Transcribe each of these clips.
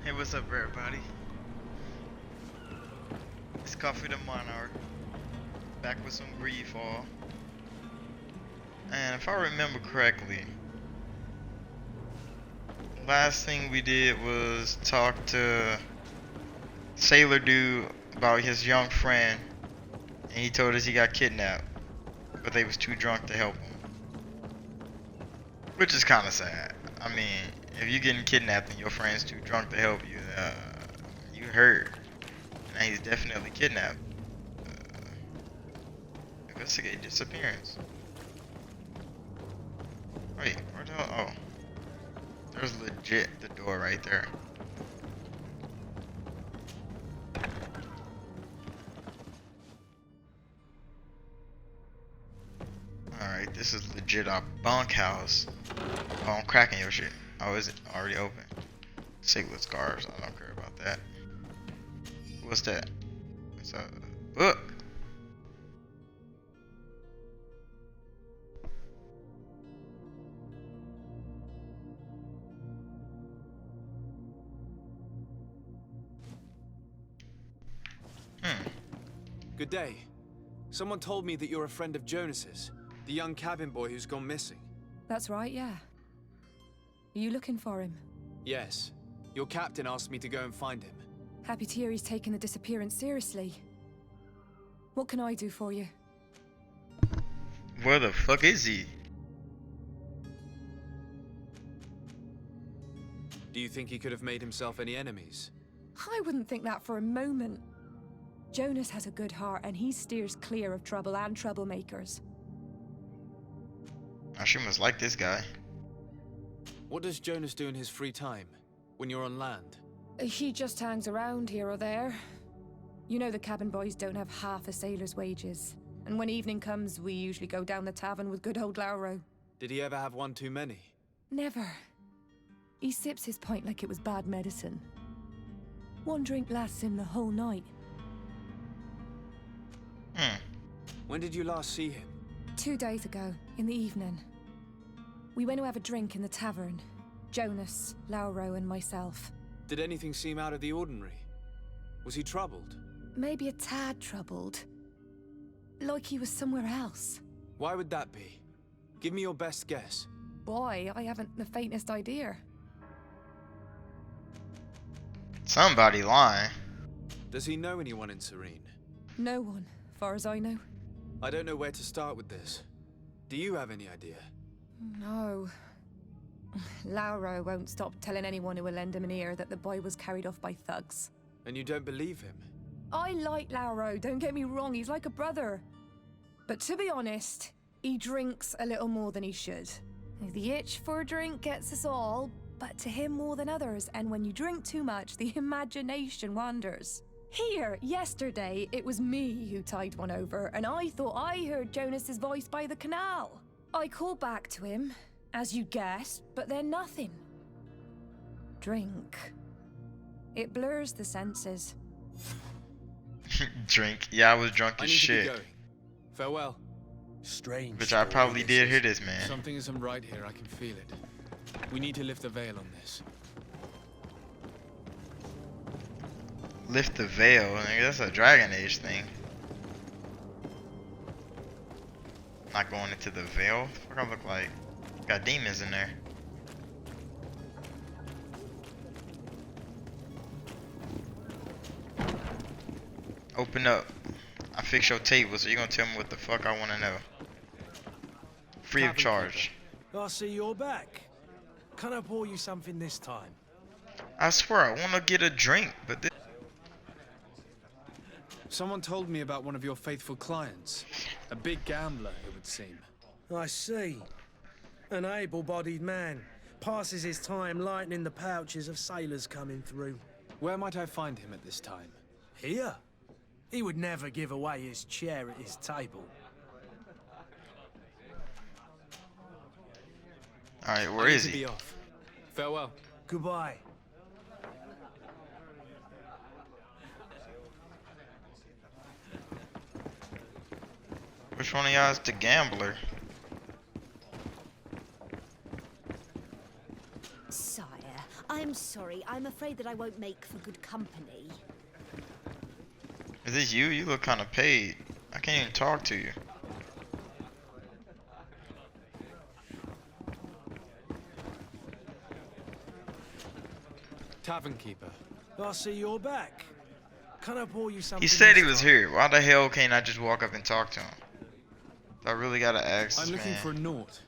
Hey, what's up, everybody? It's Coffee the Monarch, back with some GreedFall. And if I remember correctly, last thing we did was talk to Sailor Dude about his young friend, and he told us he got kidnapped, but they was too drunk to help him. Which is kind of sad. I mean, if you're getting kidnapped and your friend's too drunk to help you, you hurt. And he's definitely kidnapped. Investigate disappearance. Wait, where the hell? Oh. There's legit the door right there. Alright, this is legit our bunkhouse. Oh, I'm cracking your shit. Oh, is it already open? Siglet scars. I don't care about that. What's that? It's a book. Good day. Someone told me that you're a friend of Jonas's, the young cabin boy who's gone missing. That's right, yeah. Are you looking for him? Yes. Your captain asked me to go and find him. Happy to hear he's taking the disappearance seriously. What can I do for you? Where the fuck is he? Do you think he could have made himself any enemies? I wouldn't think that for a moment. Jonas has a good heart and he steers clear of trouble and troublemakers. I sure must like this guy. What does Jonas do in his free time, when you're on land? He just hangs around here or there. You know the cabin boys don't have half a sailor's wages. And when evening comes, we usually go down the tavern with good old Lauro. Did he ever have one too many? Never. He sips his pint like it was bad medicine. One drink lasts him the whole night. When did you last see him? 2 days ago, in the evening. We went to have a drink in the tavern. Jonas, Lauro, and myself. Did anything seem out of the ordinary? Was he troubled? Maybe a tad troubled. Like he was somewhere else. Why would that be? Give me your best guess. Boy, I haven't the faintest idea. Somebody lying. Does he know anyone in Serene? No one, far as I know. I don't know where to start with this. Do you have any idea? No. Lauro won't stop telling anyone who will lend him an ear that the boy was carried off by thugs. And you don't believe him? I like Lauro, don't get me wrong, he's like a brother. But to be honest, he drinks a little more than he should. The itch for a drink gets us all, but to him more than others, and when you drink too much, the imagination wanders. Here, yesterday, it was me who tied one over, and I thought I heard Jonas's voice by the canal. I called back to him, as you guessed, but then nothing. Drink. It blurs the senses. Drink. Yeah, I was drunk I as need to be shit. going. Farewell. Strange. Which I probably story did this hear is. this, man. Something isn't right here, I can feel it. We need to lift the veil on this. Lift the veil. Nigga, that's a Dragon Age thing. Not going into the veil. What I look like? Got demons in there. Open up. I fix your table, so you're gonna tell me what the fuck I wanna know. Free of charge. I see you're back. Can I pour you something this time? I swear I wanna get a drink, but this Someone told me about one of your faithful clients. A big gambler, it would seem. I see. An able-bodied man. Passes his time lightening the pouches of sailors coming through. Where might I find him at this time? Here? He would never give away his chair at his table. Alright, where I need is to he? be off. Farewell. Goodbye. Which one of y'all is the gambler? Sire, I am I'm sorry. I'm afraid that I won't make for good company. Is this you? You look kind of paid. I can't even talk to you. Tavern keeper. I see you're back. Can I pour you something? He said he this was time? here. Why the hell can't I just walk up and talk to him? I really gotta ask I'm this looking man. for a Naut,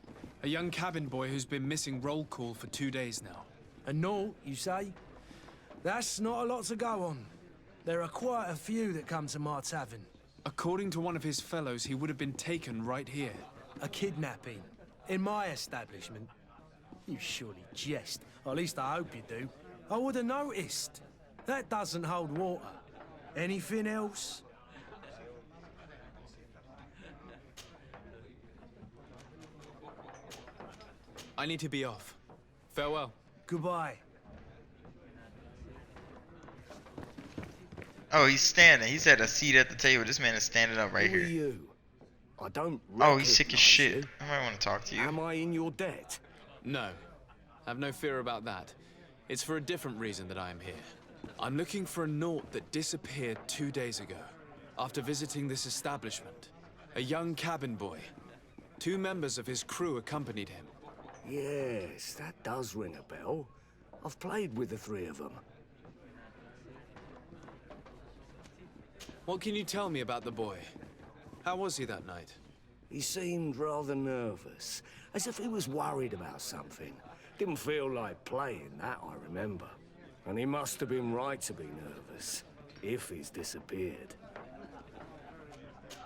a young cabin boy who's been missing roll call for 2 days now. A Naut, you say? That's not a lot to go on. There are quite a few that come to my tavern. According to one of his fellows, he would have been taken right here. A kidnapping. In my establishment. You surely jest. Or at least I hope you do. I would have noticed. That doesn't hold water. Anything else? I need to be off. Farewell. Goodbye. Oh, he's standing. He's at a seat at the table. This man is standing up right Who are here. you? I don't Oh, he's sick as recognise shit. you. I might want to talk to you. Am I in your debt? No. Have no fear about that. It's for a different reason that I am here. I'm looking for a Naut that disappeared 2 days ago, after visiting this establishment. A young cabin boy. 2 members of his crew accompanied him. Yes, that does ring a bell. I've played with the 3 of them. What can you tell me about the boy? How was he that night? He seemed rather nervous, as if he was worried about something. Didn't feel like playing, that I remember. And he must have been right to be nervous, if he's disappeared.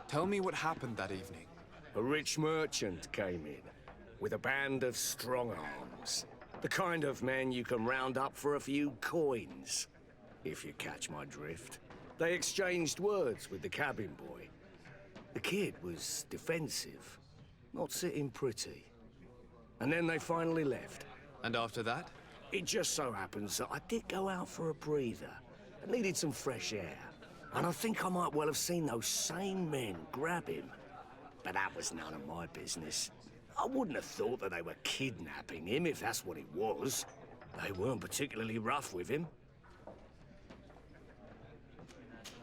Tell me what happened that evening. A rich merchant came in, with a band of strong arms. The kind of men you can round up for a few coins, if you catch my drift. They exchanged words with the cabin boy. The kid was defensive, not sitting pretty. And then they finally left. And after that? It just so happens that I did go out for a breather. I needed some fresh air. And I think I might well have seen those same men grab him. But that was none of my business. I wouldn't have thought that they were kidnapping him if that's what it was. They weren't particularly rough with him.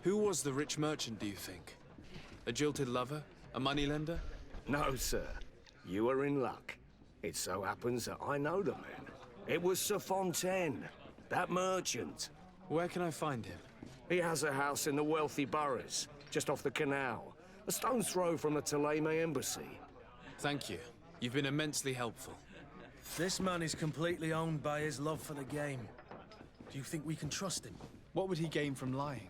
Who was the rich merchant, do you think? A jilted lover? A moneylender? No, sir. You are in luck. It so happens that I know the man. It was Sir Fontaine, that merchant. Where can I find him? He has a house in the wealthy boroughs, just off the canal. A stone's throw from the Theleme embassy. Thank you. You've been immensely helpful. This man is completely owned by his love for the game. Do you think we can trust him? What would he gain from lying?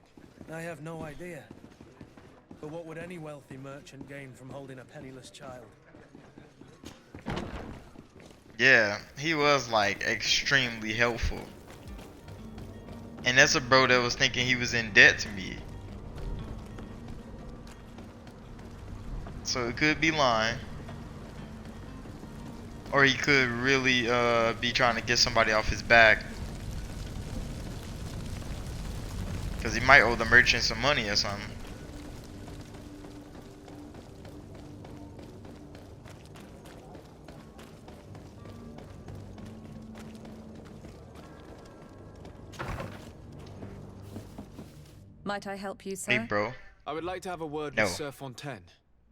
I have no idea. But what would any wealthy merchant gain from holding a penniless child? Yeah, he was like extremely helpful. And that's a bro that was thinking he was in debt to me. So it could be lying. Or he could really be trying to get somebody off his back. Because he might owe the merchant some money or something. Might I help you, sir? Hey, bro. I would like to have a word No. with Sir Fontaine.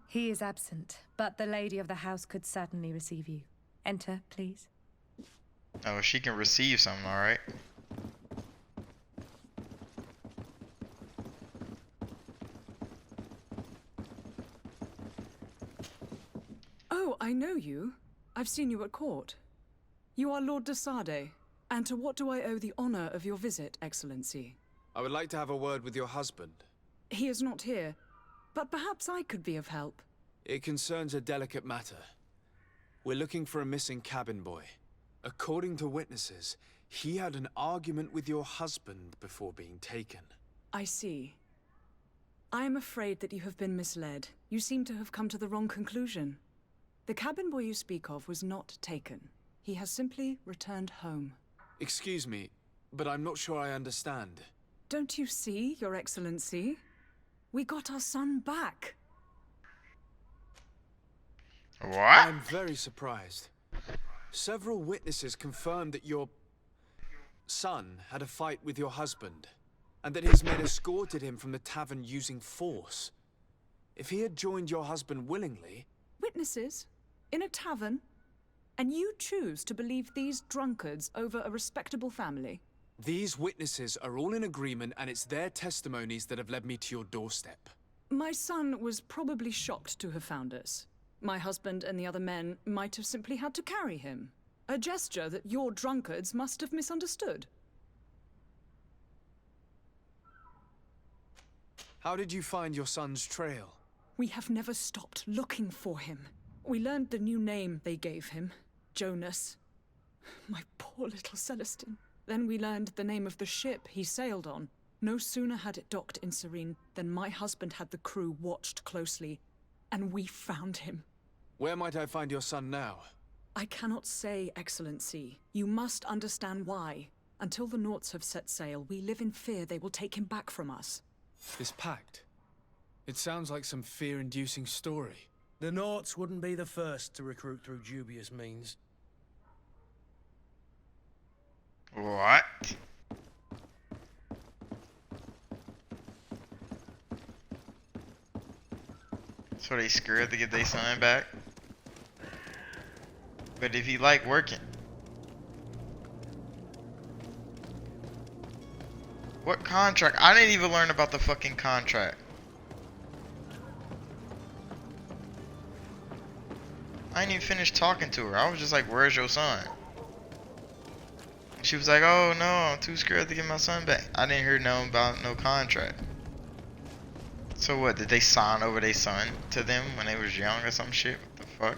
He is absent, but the lady of the house could certainly receive you. Enter, please. Oh, she can receive something, alright. Oh, I know you. I've seen you at court. You are Lord de Sade. And to what do I owe the honor of your visit, Excellency? I would like to have a word with your husband. He is not here, but perhaps I could be of help. It concerns a delicate matter. We're looking for a missing cabin boy. According to witnesses, he had an argument with your husband before being taken. I see. I am afraid that you have been misled. You seem to have come to the wrong conclusion. The cabin boy you speak of was not taken. He has simply returned home. Excuse me, but I'm not sure I understand. Don't you see, Your Excellency? We got our son back. What? I'm very surprised. Several witnesses confirmed that your... son had a fight with your husband, and that his men escorted him from the tavern using force. If he had joined your husband willingly... Witnesses? In a tavern? And you choose to believe these drunkards over a respectable family? These witnesses are all in agreement, and it's their testimonies that have led me to your doorstep. My son was probably shocked to have found us. My husband and the other men might have simply had to carry him. A gesture that your drunkards must have misunderstood. How did you find your son's trail? We have never stopped looking for him. We learned the new name they gave him, Jonas. My poor little Celestine. Then we learned the name of the ship he sailed on. No sooner had it docked in Serene than my husband had the crew watched closely, and we found him. Where might I find your son now? I cannot say, Excellency. You must understand why. Until the Nauts have set sail, we live in fear they will take him back from us. This pact. It sounds like some fear-inducing story. The Nauts wouldn't be the first to recruit through dubious means. What? So they scared to get their son back? But if he like working. What contract? I didn't even learn about the fucking contract. I didn't even finish talking to her. I was just like, where's your son? She was like, oh no, I'm too scared to get my son back. I didn't hear nothing about no contract. So what, did they sign over their son to them when they was young or some shit? What the fuck?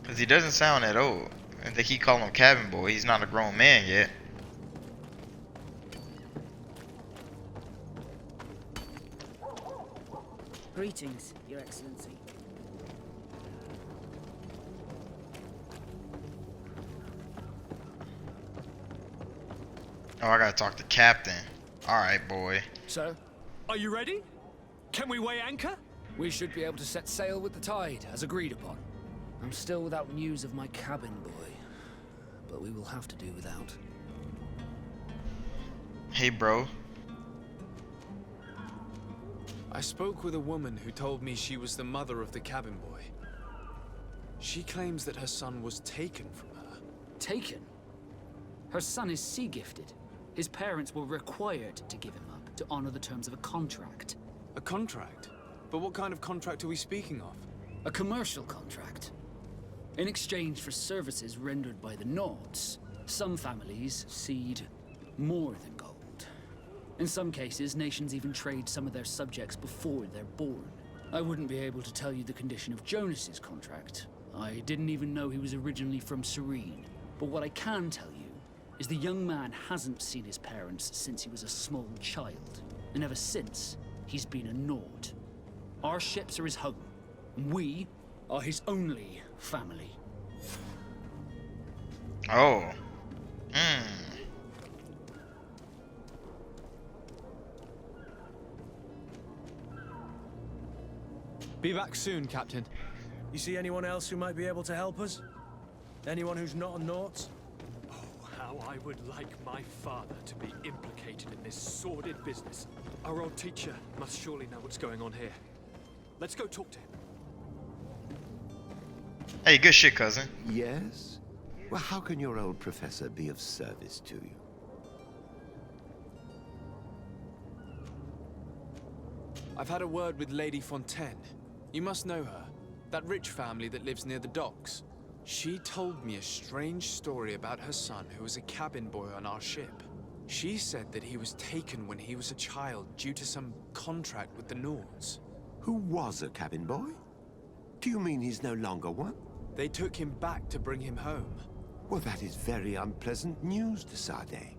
Cause he doesn't sound that old. And they keep calling him cabin boy. He's not a grown man yet. Greetings, Your Excellency. Oh, I gotta talk to Captain. Alright, boy. So, are you ready? Can we weigh anchor? We should be able to set sail with the tide, as agreed upon. I'm still without news of my cabin boy, but we will have to do without. Hey, bro. I spoke with a woman who told me she was the mother of the cabin boy. She claims that her son was taken from her. Taken? Her son is sea-gifted. His parents were required to give him up to honor the terms of a contract. A contract? But what kind of contract are we speaking of? A commercial contract. In exchange for services rendered by the Nauts, some families cede more than gold. In some cases, nations even trade some of their subjects before they're born. I wouldn't be able to tell you the condition of Jonas's contract. I didn't even know he was originally from Serene. But what I can tell you is the young man hasn't seen his parents since he was a small child. And ever since, he's been a Naut. Our ships are his home. We are his only family. Oh. Be back soon, Captain. You see anyone else who might be able to help us? Anyone who's not a Naut? Oh, how I would like my father to be implicated in this sordid business. Our old teacher must surely know what's going on here. Let's go talk to him. Hey, good shit, cousin. Yes? Well, how can your old professor be of service to you? I've had a word with Lady Fontaine. You must know her. That rich family that lives near the docks. She told me a strange story about her son who was a cabin boy on our ship. She said that he was taken when he was a child due to some contract with the Nauts. Who was a cabin boy? Do you mean he's no longer one? They took him back to bring him home. Well, that is very unpleasant news, de Sade.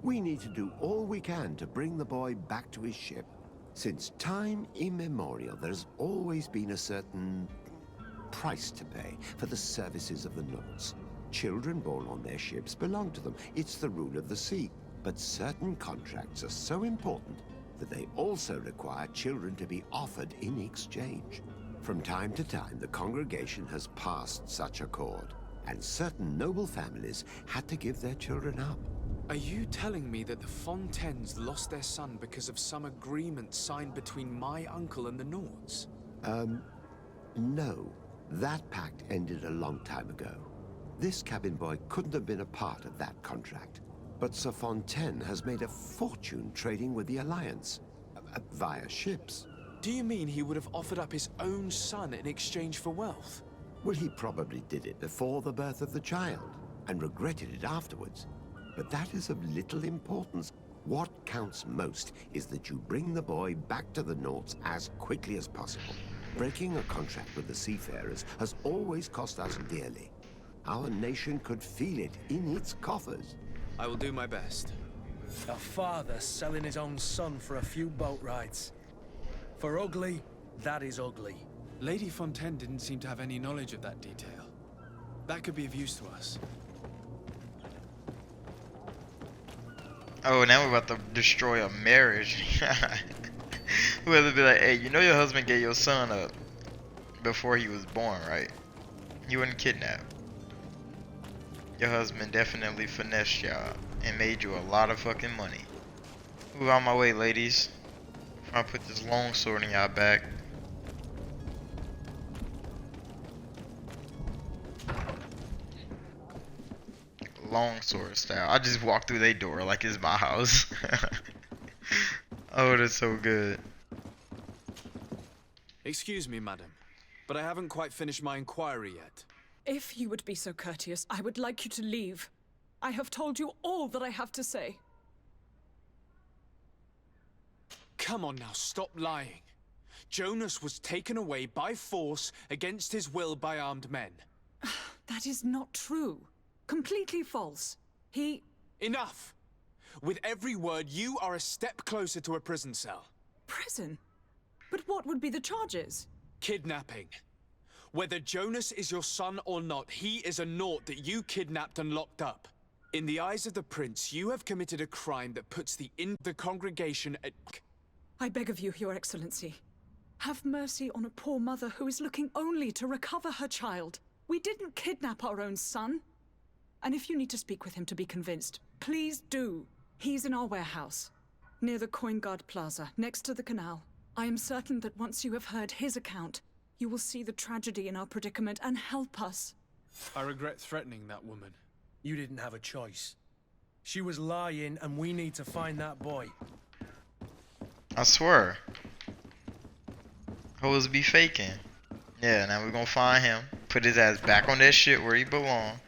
We need to do all we can to bring the boy back to his ship. Since time immemorial, there's always been a certain price to pay for the services of the Nauts. Children born on their ships belong to them. It's the rule of the sea. But certain contracts are so important that they also require children to be offered in exchange. From time to time, the congregation has passed such accord, and certain noble families had to give their children up. Are you telling me that the Fontaines lost their son because of some agreement signed between my uncle and the Nords? No. That pact ended a long time ago. This cabin boy couldn't have been a part of that contract. But Sir Fontaine has made a fortune trading with the Alliance. Via ships. Do you mean he would have offered up his own son in exchange for wealth? Well, he probably did it before the birth of the child, and regretted it afterwards. But that is of little importance. What counts most is that you bring the boy back to the Nords as quickly as possible. Breaking a contract with the seafarers has always cost us dearly. Our nation could feel it in its coffers. I will do my best. A father selling his own son for a few boat rides. For ugly, that is ugly. Lady Fontaine didn't seem to have any knowledge of that detail. That could be of use to us. Oh, now we're about to destroy a marriage. We're gonna be like, hey, you know your husband gave your son up before he was born, right? You wasn't kidnapped. Your husband definitely finessed y'all and made you a lot of fucking money. Move out my way, ladies. I'll put this long sword in y'all back. Long sword style. I just walk through their door like it's my house. Oh, that's so good. Excuse me, madam, but I haven't quite finished my inquiry yet. If you would be so courteous, I would like you to leave. I have told you all that I have to say. Come on now, stop lying. Jonas was taken away by force against his will by armed men. That is not true. Completely false. He... Enough! With every word, you are a step closer to a prison cell. Prison? But what would be the charges? Kidnapping. Whether Jonas is your son or not, he is a Naught that you kidnapped and locked up. In the eyes of the prince, you have committed a crime that puts the congregation at... I beg of you, Your Excellency. Have mercy on a poor mother who is looking only to recover her child. We didn't kidnap our own son. And if you need to speak with him to be convinced, please do. He's in our warehouse, near the Coin Guard Plaza, next to the canal. I am certain that once you have heard his account, you will see the tragedy in our predicament and help us. I regret threatening that woman. You didn't have a choice. She was lying, and we need to find that boy. I swear. Hoes be faking. Yeah, now we're gonna find him, put his ass back on that shit where he belong,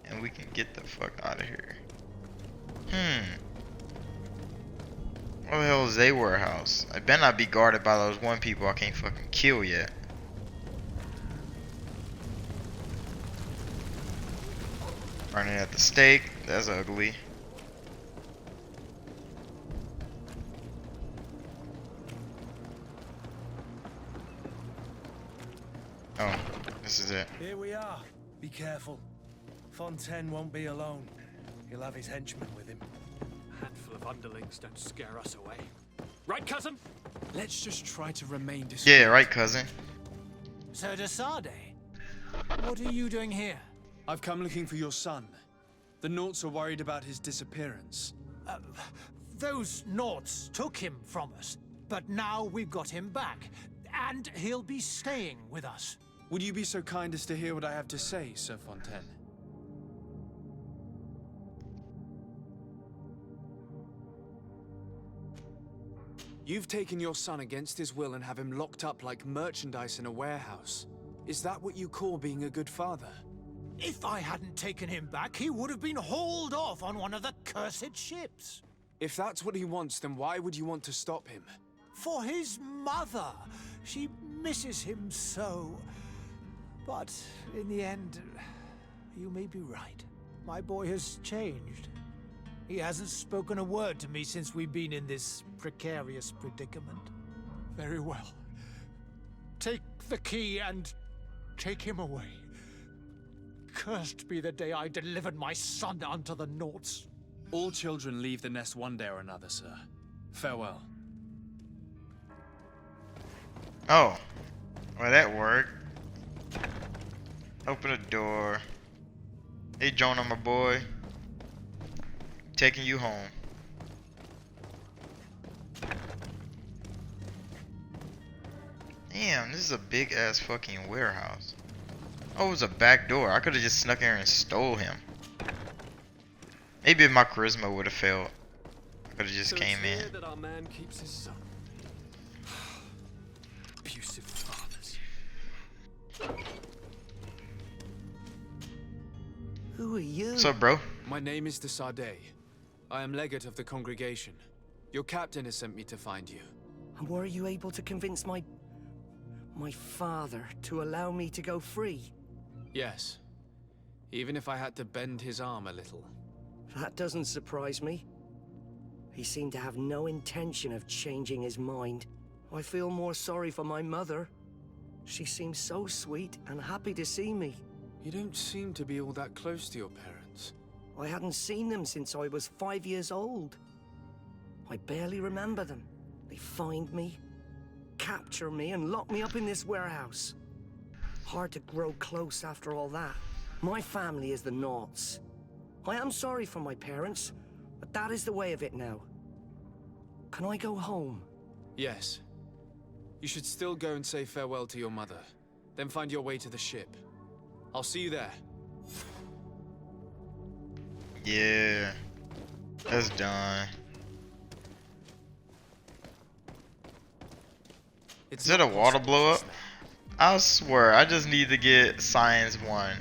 and we can get the fuck out of here. What the hell is a warehouse? I better not be guarded by those one people I can't fucking kill yet. Running at the stake, that's ugly. Oh, this is it. Here we are. Be careful. Fontaine won't be alone. He'll have his henchmen with him. A handful of underlings don't scare us away. Right, cousin? Let's just try to remain discreet. Yeah, right, cousin. Sir de Sade, what are you doing here? I've come looking for your son. The Naughts are worried about his disappearance. Those Naughts took him from us, but now we've got him back, and he'll be staying with us. Would you be so kind as to hear what I have to say, Sir Fontaine? You've taken your son against his will and have him locked up like merchandise in a warehouse. Is that what you call being a good father? If I hadn't taken him back, he would have been hauled off on one of the cursed ships. If that's what he wants, then why would you want to stop him? For his mother. She misses him so. But in the end, you may be right. My boy has changed. He hasn't spoken a word to me since we've been in this precarious predicament. Very well. Take the key and take him away. Cursed be the day I delivered my son unto the Naughts. All children leave the nest one day or another, sir. Farewell. Oh, well that worked. Open the door. Hey Jonah, my boy. Taking you home. Damn, this is a big ass fucking warehouse. Oh, it was a back door. I could have just snuck in here and stole him. Maybe if my charisma would have failed, I could have just So came it's here in. that our man keeps his son. Abusive fathers. Who are you? What's up, bro? My name is de Sardet. I am legate of the congregation. Your captain has sent me to find you. And were you able to convince my father to allow me to go free? Yes. Even if I had to bend his arm a little. That doesn't surprise me. He seemed to have no intention of changing his mind. I feel more sorry for my mother. She seems so sweet and happy to see me. You don't seem to be all that close to your parents. I hadn't seen them since I was 5 years old. I barely remember them. They find me, capture me, and lock me up in this warehouse. Hard to grow close after all that. My family is the Naughts. I am sorry for my parents, but that is the way of it now. Can I go home? Yes. You should still go and say farewell to your mother. Then find your way to the ship. I'll see you there. Yeah. That's done. Is it a water blow up? I swear, I just need to get Science 1.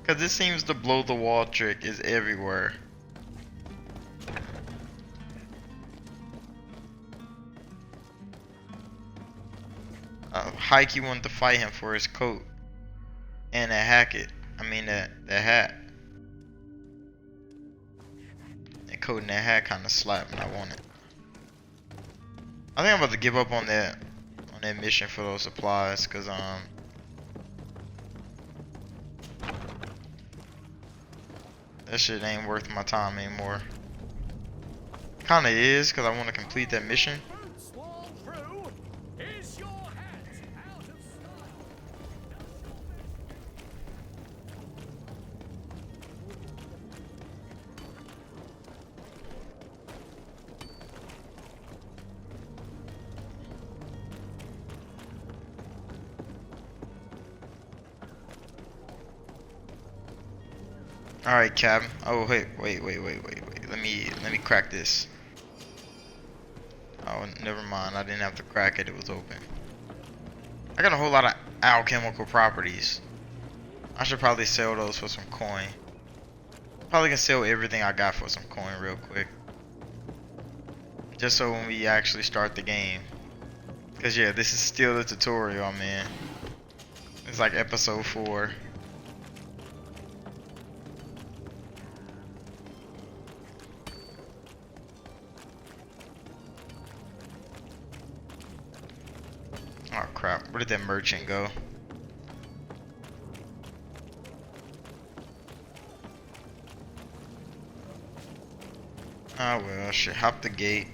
Cause this seems to blow the wall trick is everywhere. Heike wanted to fight him for his coat. And a hacket. I mean the hat. That coat and that hat kinda slapped and I want it. I think I'm about to give up on that mission for those supplies, cause that shit ain't worth my time anymore. Kinda is, cause I want to complete that mission. All right, Cap. Oh wait. Let me crack this. Oh, never mind. I didn't have to crack it. It was open. I got a whole lot of alchemical properties. I should probably sell those for some coin. Probably can sell everything I got for some coin real quick. Just so when we actually start the game. Cause yeah, this is still the tutorial, man. It's like episode 4. Oh crap, where did that merchant go? Oh well, shit, hop the gate.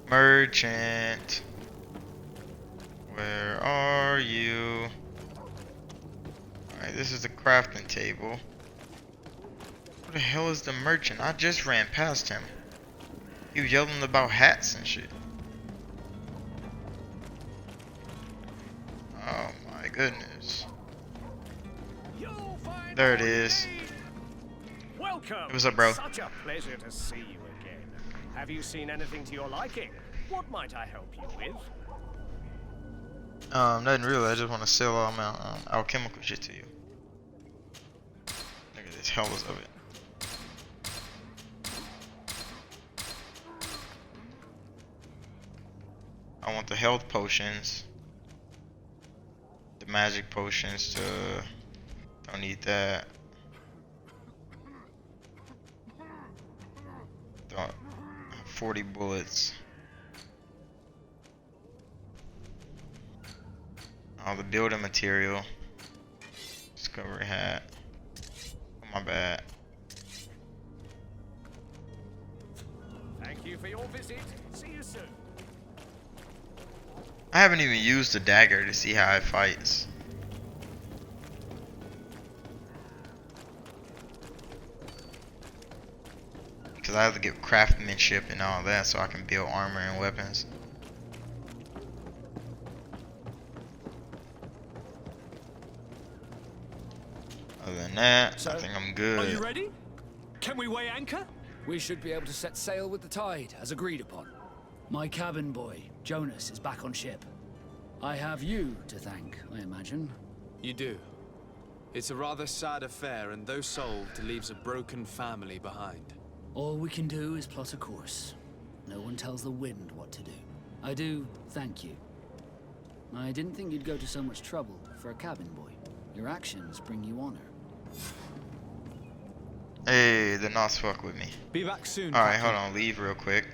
Merchant, where are you? Alright, this is the crafting table. Where the hell is the merchant? I just ran past him. He was yelling about hats and shit. Oh my goodness. There it is. Welcome. What's up, bro? Such a pleasure to see you again. Have you seen anything to your liking? What might I help you with? Nothing really. I just want to sell all my alchemical shit to you. Look at this hellas of it. I want the health potions. The magic potions to... Don't need that. Don't... 40 bullets. All the building material. Discovery hat. Oh, my bad. Thank you for your visit. See you soon. I haven't even used the dagger to see how it fights. Because I have to get craftsmanship and all that so I can build armor and weapons. Other than that, I think I'm good. Are you ready? Can we weigh anchor? We should be able to set sail with the tide, as agreed upon. My cabin boy, Jonas, is back on ship. I have you to thank, I imagine. You do. It's a rather sad affair, and though solved, leaves a broken family behind. All we can do is plot a course. No one tells the wind what to do. I do thank you. I didn't think you'd go to so much trouble for a cabin boy. Your actions bring you honor. Hey, the knots fuck with me. Be back soon. Alright, hold on, leave real quick.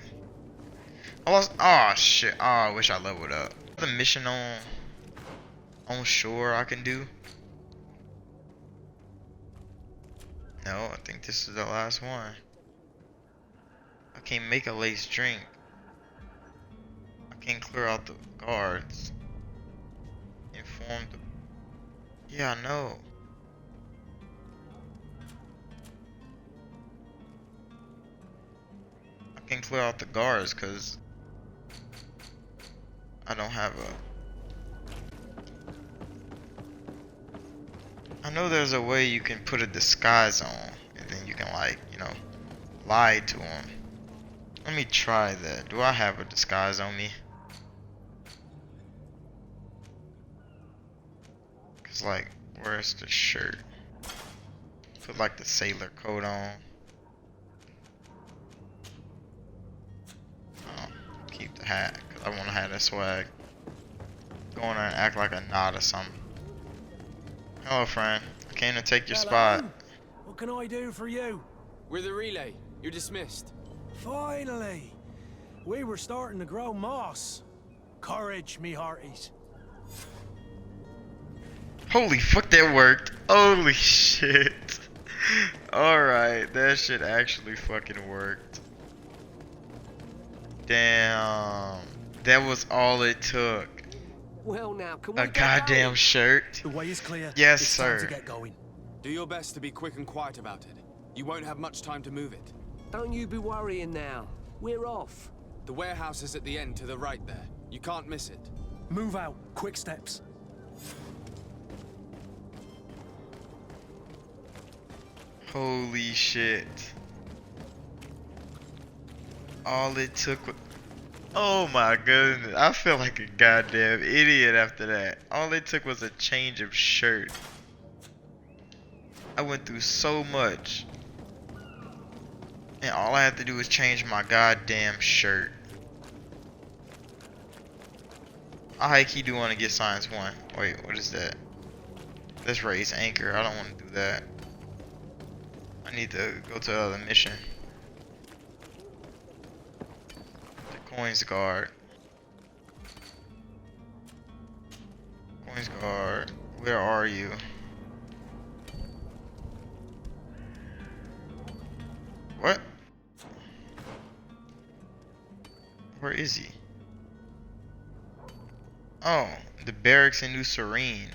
I lost. Oh shit. Oh, I wish I leveled up. The mission on shore I can do. No, I think this is the last one. I can't make a lace drink. I can't clear out the guards. Inform the. Yeah, I know. I can't clear out the guards because I don't have a. I know there's a way you can put a disguise on, and then you can, like, you know, lie to them. Let me try that. Do I have a disguise on me? Cause, like, where's the shirt? Put like the sailor coat on. Oh, keep the hat, cause I want to have that swag. Go in there and act like a nod or something. Hello, friend. I came to take your spot. What can I do for you? We're the relay. You're dismissed. Finally! We were starting to grow moss. Courage, me hearties. Holy fuck, that worked. Holy shit. Alright, that shit actually fucking worked. Damn. That was all it took. Well, now, can we A get goddamn going? shirt. The way is clear. Yes, It's time sir. to get going. Do your best to be quick and quiet about it. You won't have much time to move it. Don't you be worrying now. We're off. The warehouse is at the end to the right there. You can't miss it. Move out. Quick steps. Holy shit. All it took was... Oh my goodness. I feel like a goddamn idiot after that. All it took was a change of shirt. I went through so much. And all I have to do is change my goddamn shirt. I keep do want to get science 1. Wait, what is that? Let's raise anchor. I don't want to do that. I need to go to the other mission. The coins guard. Coins guard. Where are you? What? Where is he? Oh, the barracks in New Serene.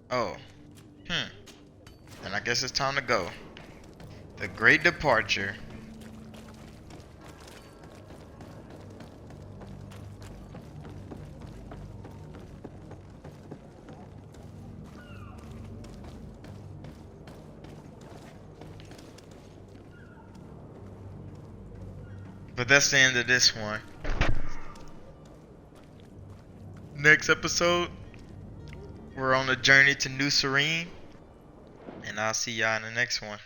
Oh. Then I guess it's time to go. The Great Departure. But that's the end of this one. Next episode, we're on a journey to New Serene. And I'll see y'all in the next one.